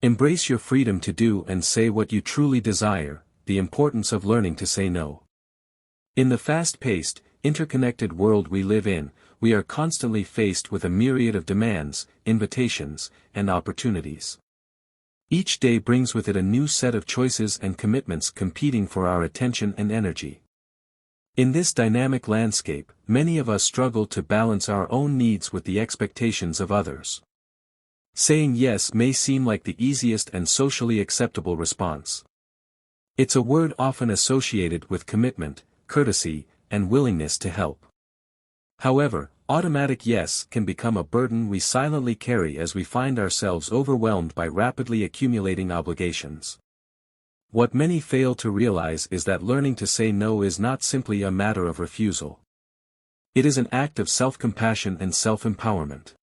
Embrace your freedom to do and say what you truly desire, the importance of learning to say no. In the fast-paced, interconnected world we live in, we are constantly faced with a myriad of demands, invitations, and opportunities. Each day brings with it a new set of choices and commitments competing for our attention and energy. In this dynamic landscape, many of us struggle to balance our own needs with the expectations of others. Saying yes may seem like the easiest and socially acceptable response. It's a word often associated with commitment, courtesy, and willingness to help. However, automatic yes can become a burden we silently carry as we find ourselves overwhelmed by rapidly accumulating obligations. What many fail to realize is that learning to say no is not simply a matter of refusal. It is an act of self-compassion and self-empowerment.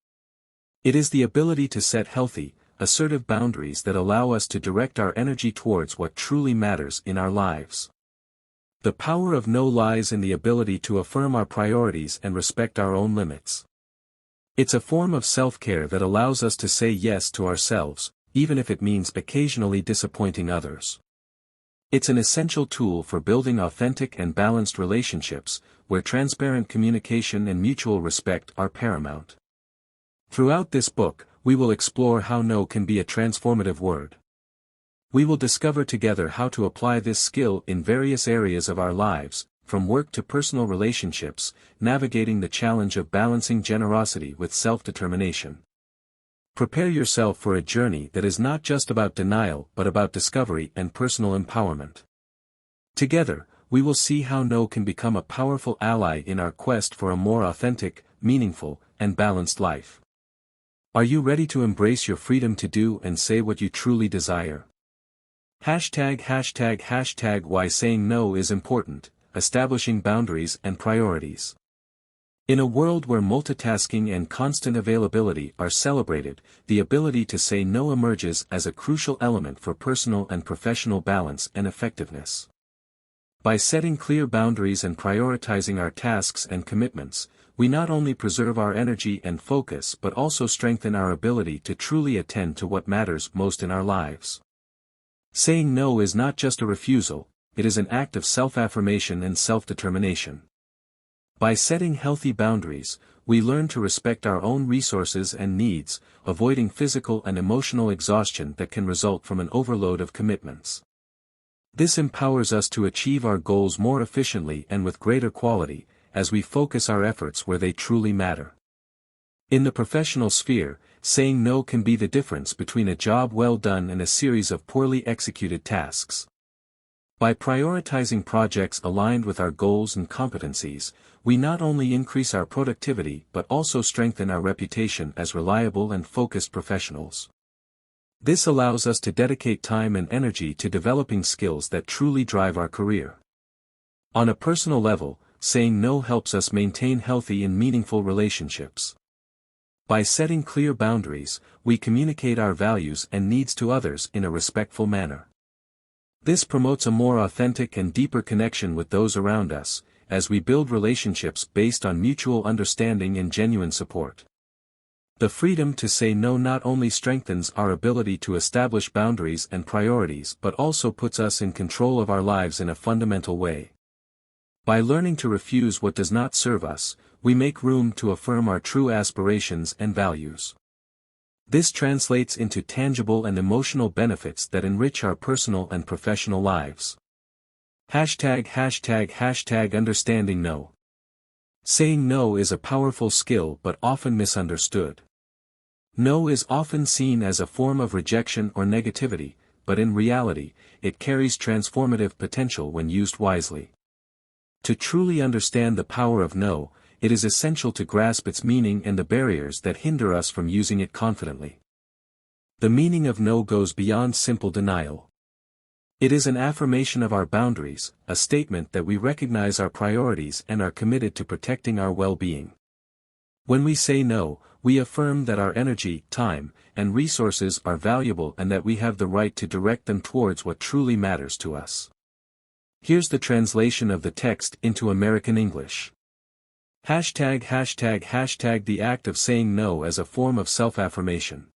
It is the ability to set healthy, assertive boundaries that allow us to direct our energy towards what truly matters in our lives. The power of no lies in the ability to affirm our priorities and respect our own limits. It's a form of self-care that allows us to say yes to ourselves, even if it means occasionally disappointing others. It's an essential tool for building authentic and balanced relationships, where transparent communication and mutual respect are paramount. Throughout this book, we will explore how no can be a transformative word. We will discover together how to apply this skill in various areas of our lives, from work to personal relationships, navigating the challenge of balancing generosity with self-determination. Prepare yourself for a journey that is not just about denial but about discovery and personal empowerment. Together, we will see how no can become a powerful ally in our quest for a more authentic, meaningful, and balanced life. Are you ready to embrace your freedom to do and say what you truly desire? ###Why saying no is important, establishing boundaries and priorities. In a world where multitasking and constant availability are celebrated, the ability to say no emerges as a crucial element for personal and professional balance and effectiveness. By setting clear boundaries and prioritizing our tasks and commitments, we not only preserve our energy and focus but also strengthen our ability to truly attend to what matters most in our lives. Saying no is not just a refusal, it is an act of self-affirmation and self-determination. By setting healthy boundaries, we learn to respect our own resources and needs, avoiding physical and emotional exhaustion that can result from an overload of commitments. This empowers us to achieve our goals more efficiently and with greater quality, as we focus our efforts where they truly matter. In the professional sphere, saying no can be the difference between a job well done and a series of poorly executed tasks. By prioritizing projects aligned with our goals and competencies, we not only increase our productivity but also strengthen our reputation as reliable and focused professionals. This allows us to dedicate time and energy to developing skills that truly drive our career. On a personal level, saying no helps us maintain healthy and meaningful relationships. By setting clear boundaries, we communicate our values and needs to others in a respectful manner. This promotes a more authentic and deeper connection with those around us, as we build relationships based on mutual understanding and genuine support. The freedom to say no not only strengthens our ability to establish boundaries and priorities but also puts us in control of our lives in a fundamental way. By learning to refuse what does not serve us, we make room to affirm our true aspirations and values. This translates into tangible and emotional benefits that enrich our personal and professional lives. ###Understanding no. Saying no is a powerful skill but often misunderstood. No is often seen as a form of rejection or negativity, but in reality, it carries transformative potential when used wisely. To truly understand the power of no, it is essential to grasp its meaning and the barriers that hinder us from using it confidently. The meaning of no goes beyond simple denial. It is an affirmation of our boundaries, a statement that we recognize our priorities and are committed to protecting our well-being. When we say no, we affirm that our energy, time, and resources are valuable and that we have the right to direct them towards what truly matters to us. Here's the translation of the text into American English. ###The act of saying no as a form of self-affirmation.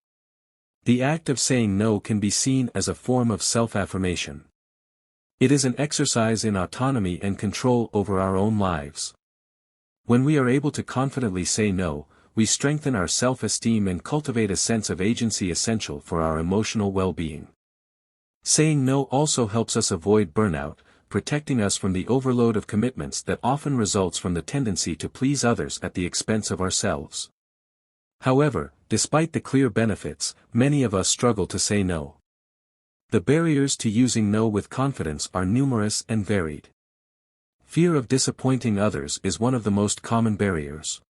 The act of saying no can be seen as a form of self-affirmation. It is an exercise in autonomy and control over our own lives. When we are able to confidently say no, we strengthen our self-esteem and cultivate a sense of agency essential for our emotional well-being. Saying no also helps us avoid burnout, protecting us from the overload of commitments that often results from the tendency to please others at the expense of ourselves. However, despite the clear benefits, many of us struggle to say no. The barriers to using no with confidence are numerous and varied. Fear of disappointing others is one of the most common barriers.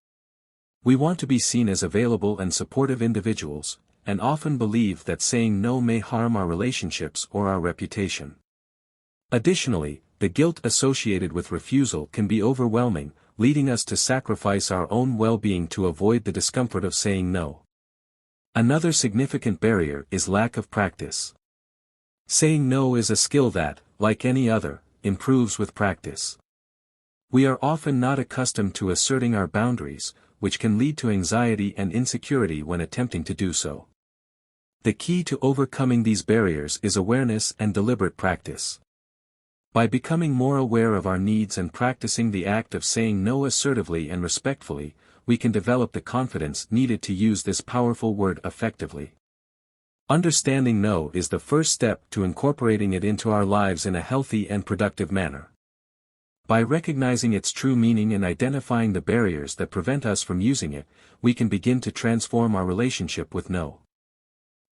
We want to be seen as available and supportive individuals, and often believe that saying no may harm our relationships or our reputation. Additionally, the guilt associated with refusal can be overwhelming, leading us to sacrifice our own well-being to avoid the discomfort of saying no. Another significant barrier is lack of practice. Saying no is a skill that, like any other, improves with practice. We are often not accustomed to asserting our boundaries, which can lead to anxiety and insecurity when attempting to do so. The key to overcoming these barriers is awareness and deliberate practice. By becoming more aware of our needs and practicing the act of saying no assertively and respectfully, we can develop the confidence needed to use this powerful word effectively. Understanding no is the first step to incorporating it into our lives in a healthy and productive manner. By recognizing its true meaning and identifying the barriers that prevent us from using it, we can begin to transform our relationship with no.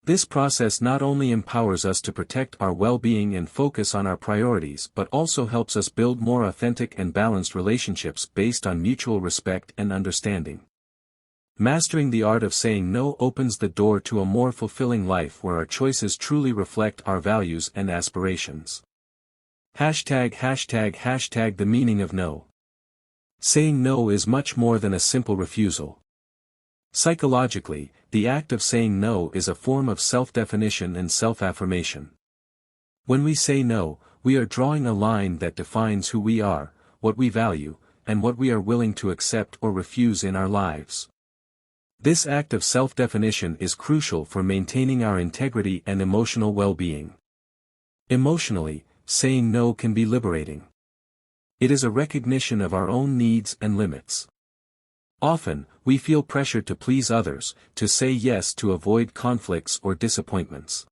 This process not only empowers us to protect our well-being and focus on our priorities but also helps us build more authentic and balanced relationships based on mutual respect and understanding. Mastering the art of saying no opens the door to a more fulfilling life where our choices truly reflect our values and aspirations. #The meaning of no. Saying no is much more than a simple refusal. Psychologically, the act of saying no is a form of self-definition and self-affirmation. When we say no, we are drawing a line that defines who we are, what we value, and what we are willing to accept or refuse in our lives. This act of self-definition is crucial for maintaining our integrity and emotional well-being. Emotionally, saying no can be liberating. It is a recognition of our own needs and limits. Often, we feel pressured to please others, to say yes to avoid conflicts or disappointments.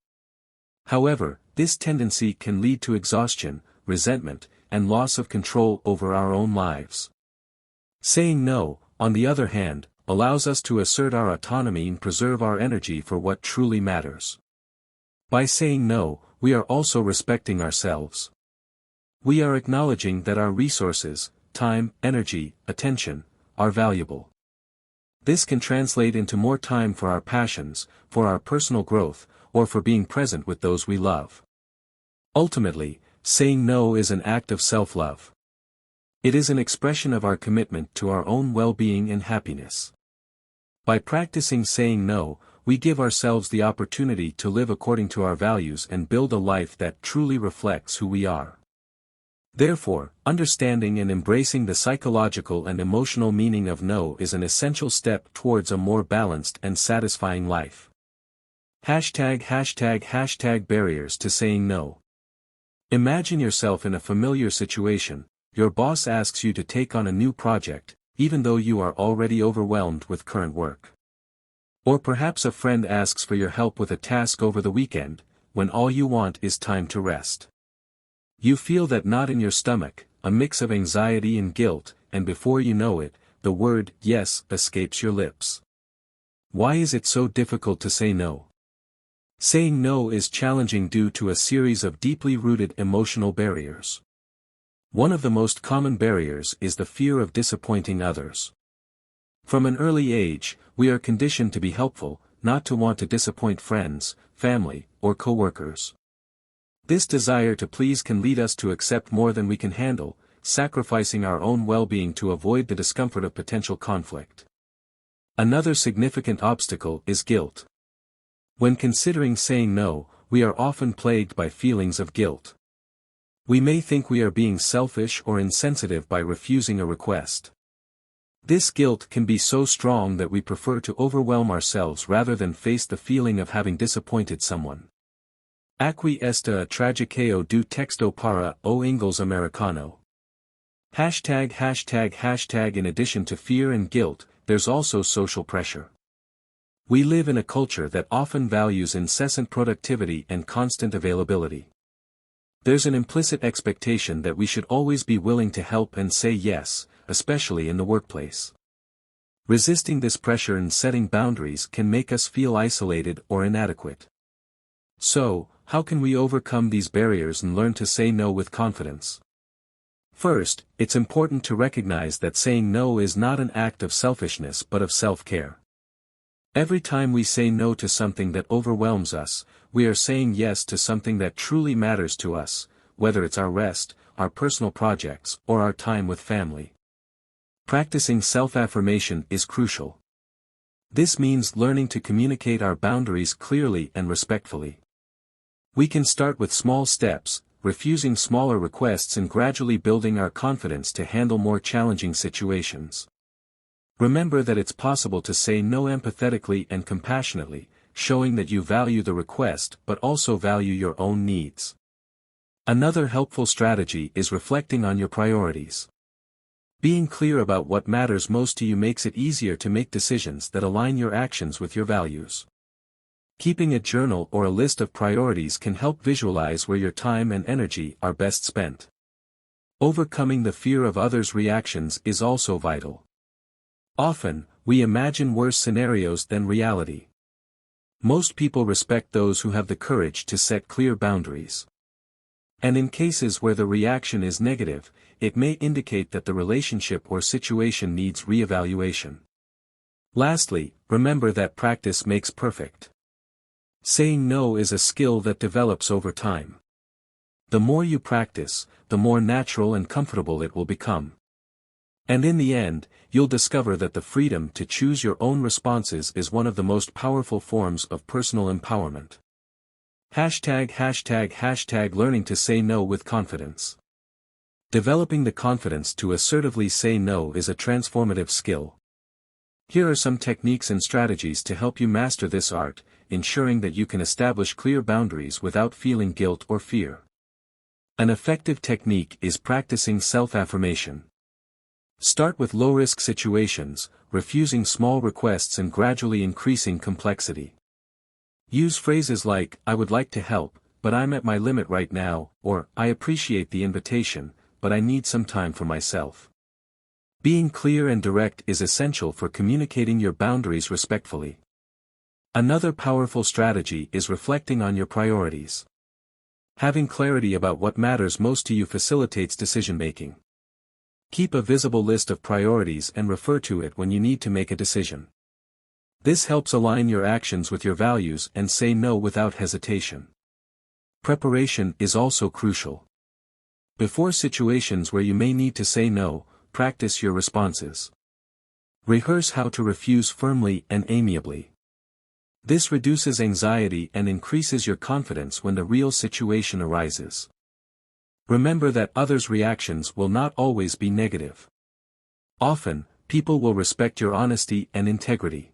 However, this tendency can lead to exhaustion, resentment, and loss of control over our own lives. Saying no, on the other hand, allows us to assert our autonomy and preserve our energy for what truly matters. By saying no, we are also respecting ourselves. We are acknowledging that our resources, time, energy, attention, are valuable. This can translate into more time for our passions, for our personal growth, or for being present with those we love. Ultimately, saying no is an act of self-love. It is an expression of our commitment to our own well-being and happiness. By practicing saying no, we give ourselves the opportunity to live according to our values and build a life that truly reflects who we are. Therefore, understanding and embracing the psychological and emotional meaning of no is an essential step towards a more balanced and satisfying life. Barriers to saying no. Imagine yourself in a familiar situation. Your boss asks you to take on a new project, even though you are already overwhelmed with current work. Or perhaps a friend asks for your help with a task over the weekend, when all you want is time to rest. You feel that knot in your stomach, a mix of anxiety and guilt, and before you know it, the word yes escapes your lips. Why is it so difficult to say no? Saying no is challenging due to a series of deeply rooted emotional barriers. One of the most common barriers is the fear of disappointing others. From an early age, we are conditioned to be helpful, not to want to disappoint friends, family, or coworkers. This desire to please can lead us to accept more than we can handle, sacrificing our own well-being to avoid the discomfort of potential conflict. Another significant obstacle is guilt. When considering saying no, we are often plagued by feelings of guilt. We may think we are being selfish or insensitive by refusing a request. This guilt can be so strong that we prefer to overwhelm ourselves rather than face the feeling of having disappointed someone. Aqui esta a tragicao do texto para o inglês americano. ###. In addition to fear and guilt, there's also social pressure. We live in a culture that often values incessant productivity and constant availability. There's an implicit expectation that we should always be willing to help and say yes, especially in the workplace. Resisting this pressure and setting boundaries can make us feel isolated or inadequate. So, how can we overcome these barriers and learn to say no with confidence? First, it's important to recognize that saying no is not an act of selfishness but of self-care. Every time we say no to something that overwhelms us, we are saying yes to something that truly matters to us, whether it's our rest, our personal projects, or our time with family. Practicing self-affirmation is crucial. This means learning to communicate our boundaries clearly and respectfully. We can start with small steps, refusing smaller requests and gradually building our confidence to handle more challenging situations. Remember that it's possible to say no empathetically and compassionately, showing that you value the request but also value your own needs. Another helpful strategy is reflecting on your priorities. Being clear about what matters most to you makes it easier to make decisions that align your actions with your values. Keeping a journal or a list of priorities can help visualize where your time and energy are best spent. Overcoming the fear of others' reactions is also vital. Often, we imagine worse scenarios than reality. Most people respect those who have the courage to set clear boundaries. And in cases where the reaction is negative, it may indicate that the relationship or situation needs re-evaluation. Lastly, remember that practice makes perfect. Saying no is a skill that develops over time. The more you practice, the more natural and comfortable it will become. And in the end, you'll discover that the freedom to choose your own responses is one of the most powerful forms of personal empowerment. ###. Learning to say no with confidence. Developing the confidence to assertively say no is a transformative skill. Here are some techniques and strategies to help you master this art, ensuring that you can establish clear boundaries without feeling guilt or fear. An effective technique is practicing self-affirmation. Start with low-risk situations, refusing small requests and gradually increasing complexity. Use phrases like, "I would like to help, but I'm at my limit right now," or, "I appreciate the invitation, but I need some time for myself." Being clear and direct is essential for communicating your boundaries respectfully. Another powerful strategy is reflecting on your priorities. Having clarity about what matters most to you facilitates decision-making. Keep a visible list of priorities and refer to it when you need to make a decision. This helps align your actions with your values and say no without hesitation. Preparation is also crucial. Before situations where you may need to say no, practice your responses. Rehearse how to refuse firmly and amiably. This reduces anxiety and increases your confidence when the real situation arises. Remember that others' reactions will not always be negative. Often, people will respect your honesty and integrity.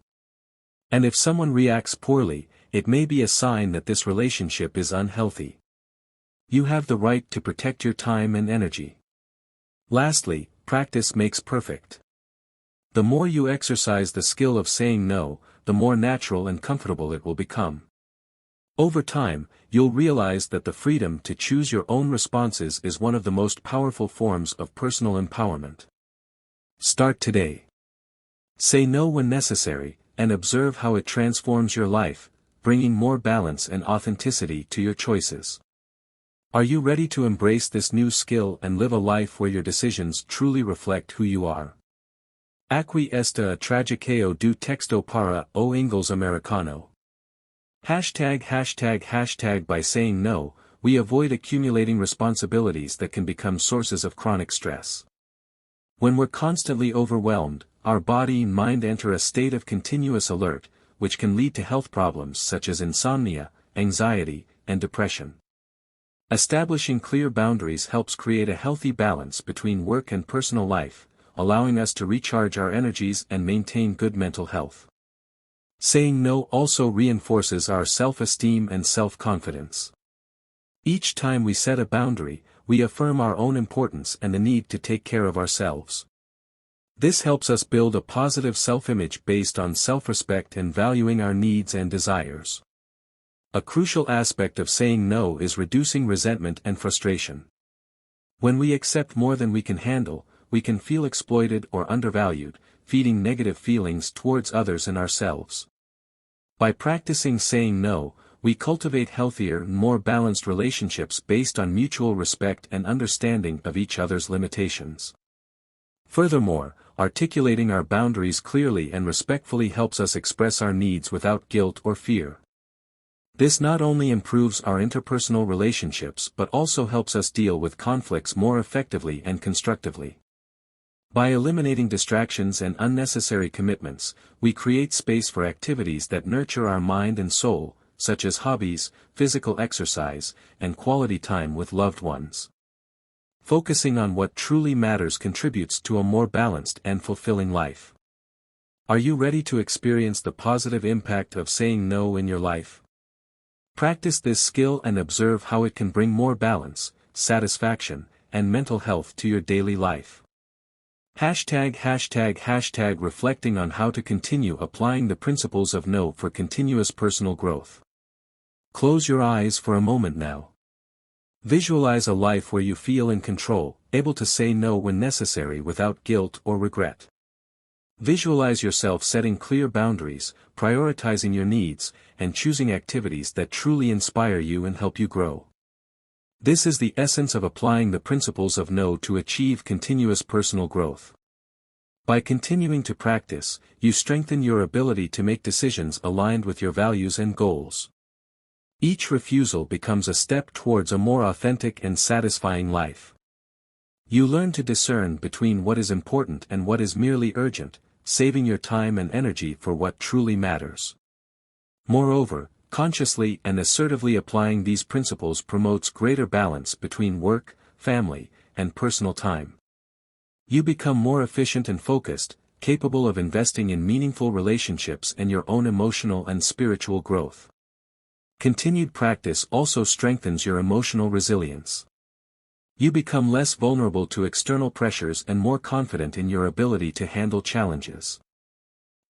And if someone reacts poorly, it may be a sign that this relationship is unhealthy. You have the right to protect your time and energy. Lastly, practice makes perfect. The more you exercise the skill of saying no, the more natural and comfortable it will become. Over time, you'll realize that the freedom to choose your own responses is one of the most powerful forms of personal empowerment. Start today. Say no when necessary, and observe how it transforms your life, bringing more balance and authenticity to your choices. Are you ready to embrace this new skill and live a life where your decisions truly reflect who you are? Aqui esta a tragicao do texto para o inglês americano. ###. By saying no, we avoid accumulating responsibilities that can become sources of chronic stress. When we're constantly overwhelmed, our body and mind enter a state of continuous alert, which can lead to health problems such as insomnia, anxiety, and depression. Establishing clear boundaries helps create a healthy balance between work and personal life, allowing us to recharge our energies and maintain good mental health. Saying no also reinforces our self-esteem and self-confidence. Each time we set a boundary, we affirm our own importance and the need to take care of ourselves. This helps us build a positive self-image based on self-respect and valuing our needs and desires. A crucial aspect of saying no is reducing resentment and frustration. When we accept more than we can handle, we can feel exploited or undervalued, feeding negative feelings towards others and ourselves. By practicing saying no, we cultivate healthier and more balanced relationships based on mutual respect and understanding of each other's limitations. Furthermore, articulating our boundaries clearly and respectfully helps us express our needs without guilt or fear. This not only improves our interpersonal relationships but also helps us deal with conflicts more effectively and constructively. By eliminating distractions and unnecessary commitments, we create space for activities that nurture our mind and soul, such as hobbies, physical exercise, and quality time with loved ones. Focusing on what truly matters contributes to a more balanced and fulfilling life. Are you ready to experience the positive impact of saying no in your life? Practice this skill and observe how it can bring more balance, satisfaction, and mental health to your daily life. #### reflecting on how to continue applying the principles of no for continuous personal growth. Close your eyes for a moment now. Visualize a life where you feel in control, able to say no when necessary without guilt or regret. Visualize yourself setting clear boundaries, prioritizing your needs, and choosing activities that truly inspire you and help you grow. This is the essence of applying the principles of no to achieve continuous personal growth. By continuing to practice, you strengthen your ability to make decisions aligned with your values and goals. Each refusal becomes a step towards a more authentic and satisfying life. You learn to discern between what is important and what is merely urgent, saving your time and energy for what truly matters. Moreover, consciously and assertively applying these principles promotes greater balance between work, family, and personal time. You become more efficient and focused, capable of investing in meaningful relationships and your own emotional and spiritual growth. Continued practice also strengthens your emotional resilience. You become less vulnerable to external pressures and more confident in your ability to handle challenges.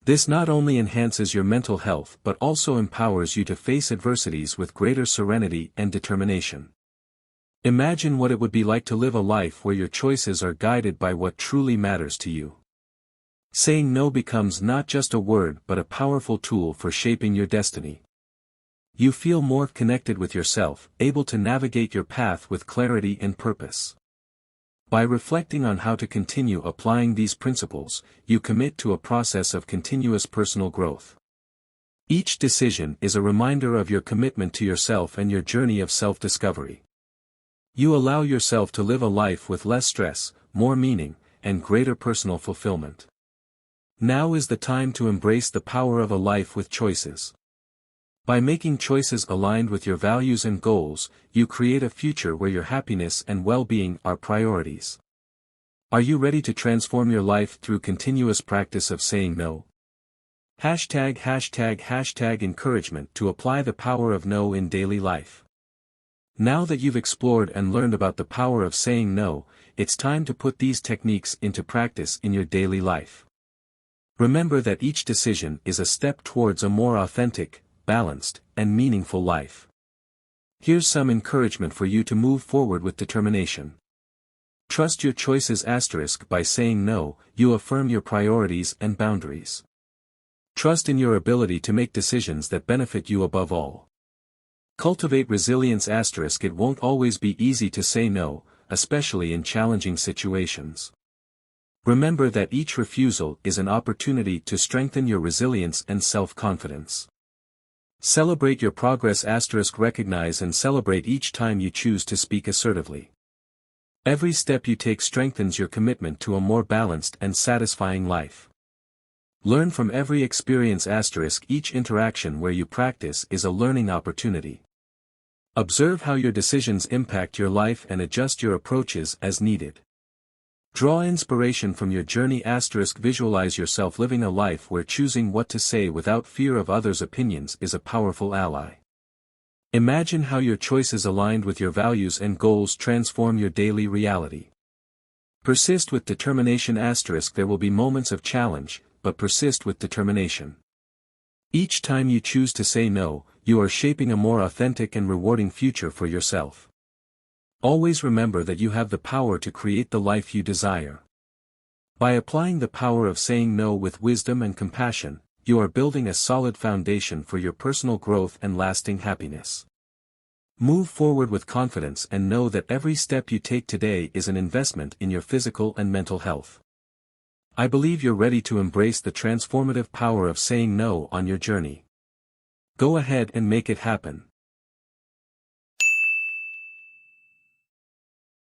This not only enhances your mental health but also empowers you to face adversities with greater serenity and determination. Imagine what it would be like to live a life where your choices are guided by what truly matters to you. Saying no becomes not just a word but a powerful tool for shaping your destiny. You feel more connected with yourself, able to navigate your path with clarity and purpose. By reflecting on how to continue applying these principles, you commit to a process of continuous personal growth. Each decision is a reminder of your commitment to yourself and your journey of self-discovery. You allow yourself to live a life with less stress, more meaning, and greater personal fulfillment. Now is the time to embrace the power of a life with choices. By making choices aligned with your values and goals, you create a future where your happiness and well-being are priorities. Are you ready to transform your life through continuous practice of saying no? ### encouragement to apply the power of no in daily life. Now that you've explored and learned about the power of saying no, it's time to put these techniques into practice in your daily life. Remember that each decision is a step towards a more authentic, balanced, and meaningful life. Here's some encouragement for you to move forward with determination. Trust your choices. By saying no, you affirm your priorities and boundaries. Trust in your ability to make decisions that benefit you above all. Cultivate resilience. It won't always be easy to say no, especially in challenging situations. Remember that each refusal is an opportunity to strengthen your resilience and self-confidence. Celebrate your progress. Recognize and celebrate each time you choose to speak assertively. Every step you take strengthens your commitment to a more balanced and satisfying life. Learn from every experience. Each interaction where you practice is a learning opportunity. Observe how your decisions impact your life and adjust your approaches as needed. Draw inspiration from your journey. Visualize yourself living a life where choosing what to say without fear of others' opinions is a powerful ally. Imagine how your choices aligned with your values and goals transform your daily reality. Persist with determination. There will be moments of challenge, but persist with determination. Each time you choose to say no, you are shaping a more authentic and rewarding future for yourself. Always remember that you have the power to create the life you desire. By applying the power of saying no with wisdom and compassion, you are building a solid foundation for your personal growth and lasting happiness. Move forward with confidence and know that every step you take today is an investment in your physical and mental health. I believe you're ready to embrace the transformative power of saying no on your journey. Go ahead and make it happen.